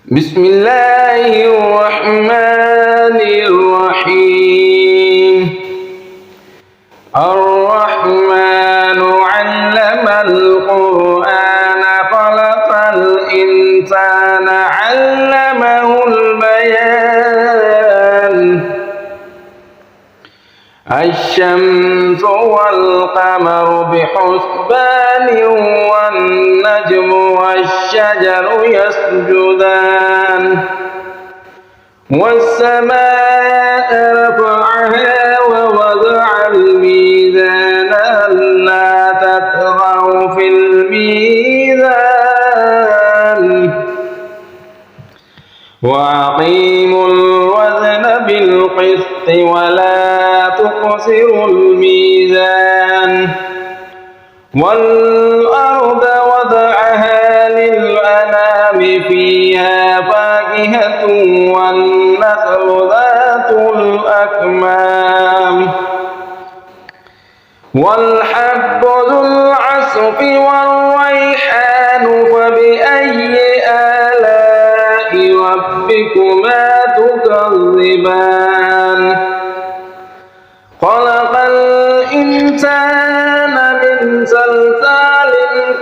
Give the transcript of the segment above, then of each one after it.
بسم الله الرحمن الرحيم الرحمن علم القرآن خلق الإنسان علمه البيان الشمس والقمر بحسبان والنجم والشجر يسجدان والسماء رفعها ووضع الميزان ألا تطغوا في الميزان وأقيموا الوزن بالقسط ولا تخسروا الميزان والأرض وضعها للأنام فيها فاكهة والنخل ذات الأكمام والحب ذو العصف والريحان فبأي آلاء ربكما تكذبان خلق الإنسان من صلصال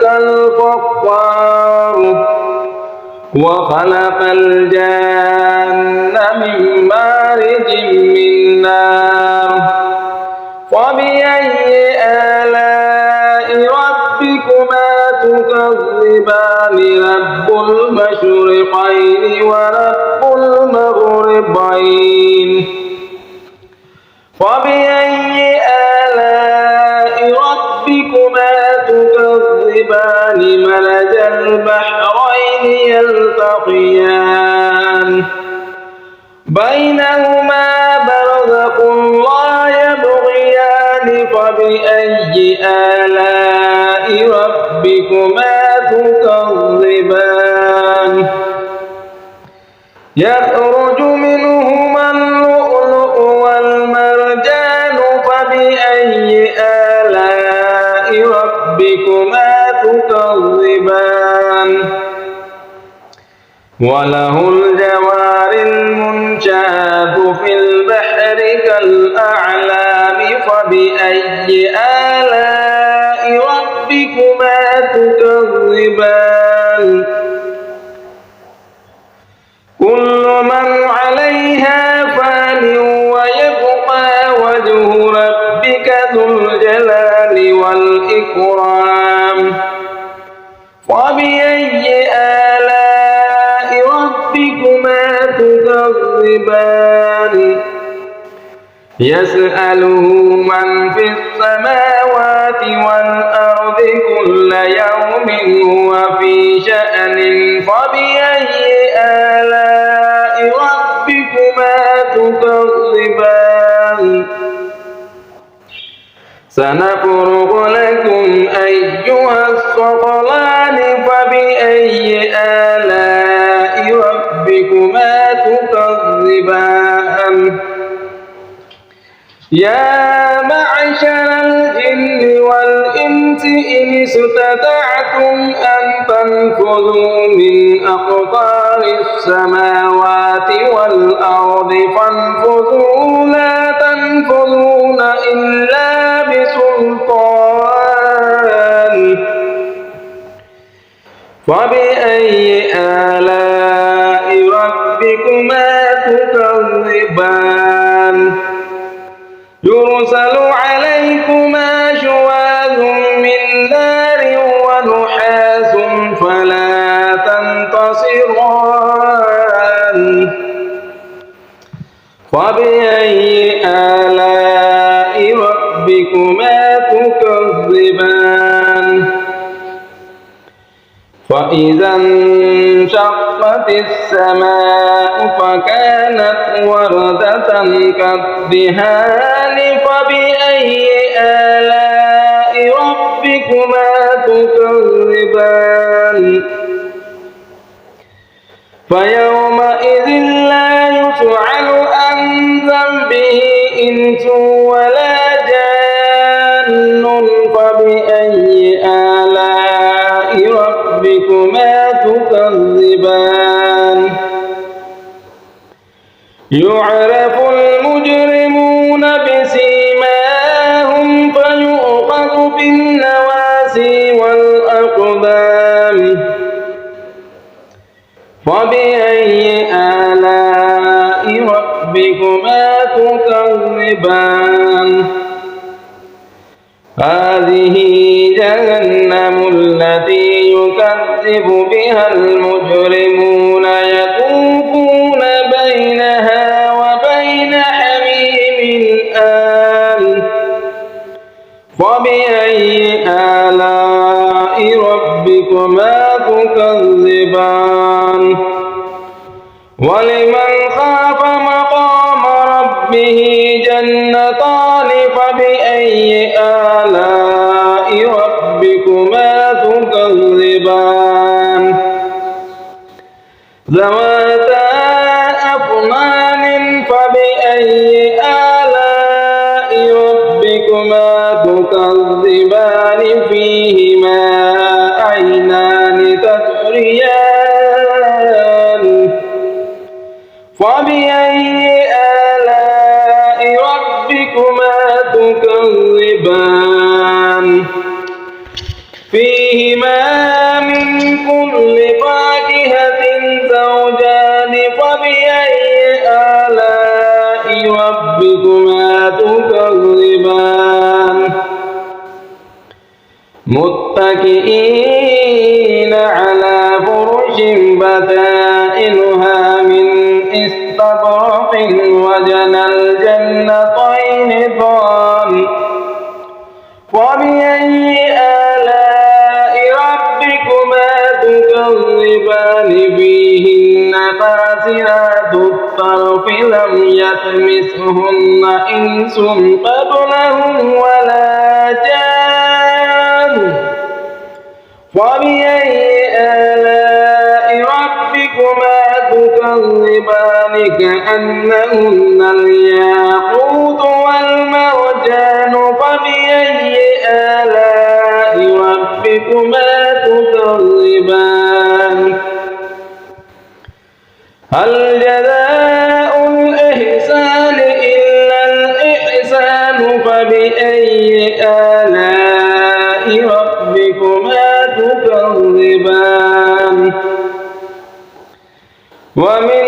كالفخار وخلق الجان من مارج من نار فبأي آلاء ربكما تكذبان رب المشرقين ورب المغربين فبأي آلاء ربكما تكذبان مرج البحرين يلتقيان بينهما برزخ لا يبغيان فبأي آلاء ربكما تكذبان يخرج منهما اللؤلؤ والمرجان فبأي آلاء ربكما تكذبان وله الجوار المنشآت في البحر كالأعلام فبأي آلاء ربكما تكذبان كل من عليها فان ويبقى وجه ربك ذو الجلال والإكرام فبأي آلاء ربكما تكذبان يسأله من في السماوات والأرض كل يوم هو في شأن فبأي آلاء ربكما تكذبان سنفرغ لكم أيها الثقلان فبأي آلاء ربكما تكذبان يا معشر الجن والإنس إن استطعتم أن تنفذوا من أقطار السماوات والأرض فانفذوا لا تنفذون إلا بسلطان فبأي آلاء ربكما تكذبان يرسل عليكما شواظ من نار ونحاس فلا تنتصران فبأي آلاء ربكما تكذبان فإذا انشقت السماء فكانت وردة كالدهان فبأي آلاء ربكما تكذبان فيومئذ لا يسأل عن ذنبه إنس ولا جان فبأي آلاء ربكما تكذبان يعرف المجرمون بسيماهم فيؤخذ بالنواسي والأقدام فبأي آلاء ربكما تكذبان هذه جهنم التي يكذب بها المجرمون يطوفون بينها وبين حميم آن فبأي آلاء ربكما تكذبان ولمن خاف مقام ربه جنتان فبأي آلاء ربكما تكذبان ذواتا أفنان فبأي آلاء ربكما تكذبان فيهما عينان تجريان فبأي آلاء ربكما تكذبان فيهما من كل فاكهة زوجان فبأي آلاء ربكما تكذبان متكئين على فرش بطائنها من استبرق وجنى الجنتين دان فبأي آلاء ربكما تكذبان فيهن قاصرات الطرف لم يطمثهن إنس قبلهم ولا جان فبأي آلاء ربكما تكذبان كأنهن الياقوت والمرجان فبأي آلاء ربكما تكذبان هل جزاء الإحسان إلا الإحسان فبأي آلاء ربكما تكذبان ومن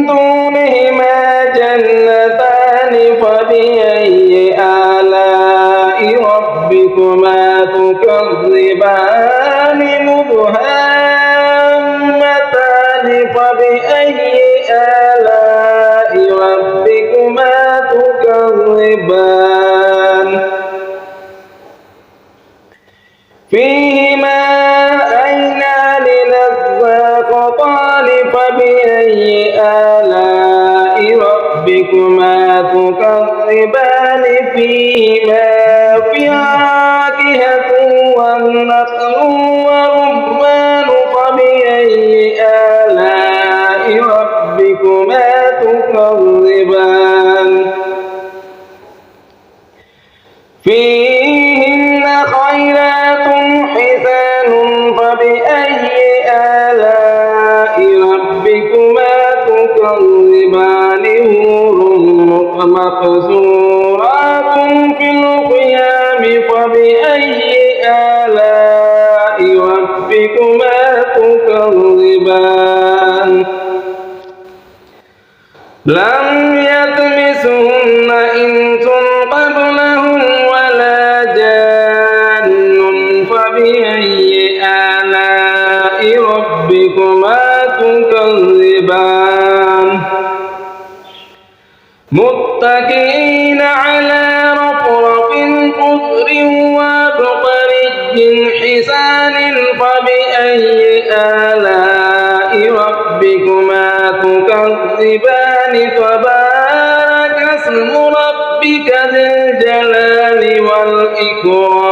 دونهما جنتان فبأي آلاء ربكما تكذبان مدهامتان فبأي آلاء ربكما تكذبان فيهما عينان نضاختان فبأي آلاء ربكما تكذبان فيهما فاكهة والنخل والرمان فبأي آلاء ربكما تكذبان فيهن خيرات حسان فبأي آلاء ربكما تكذبان حور مقصورات في الخيام فبأي آلاء ربكما تكذبان لم يطمثهن إنس قبلهم ولا جان فبأي آلاء ربكما تكذبان متكئين على رفرف خضر وعبقري حسان فبأي آلاء ربكما تكذبان تبارك اسم ربك ذي الجلال والإكرام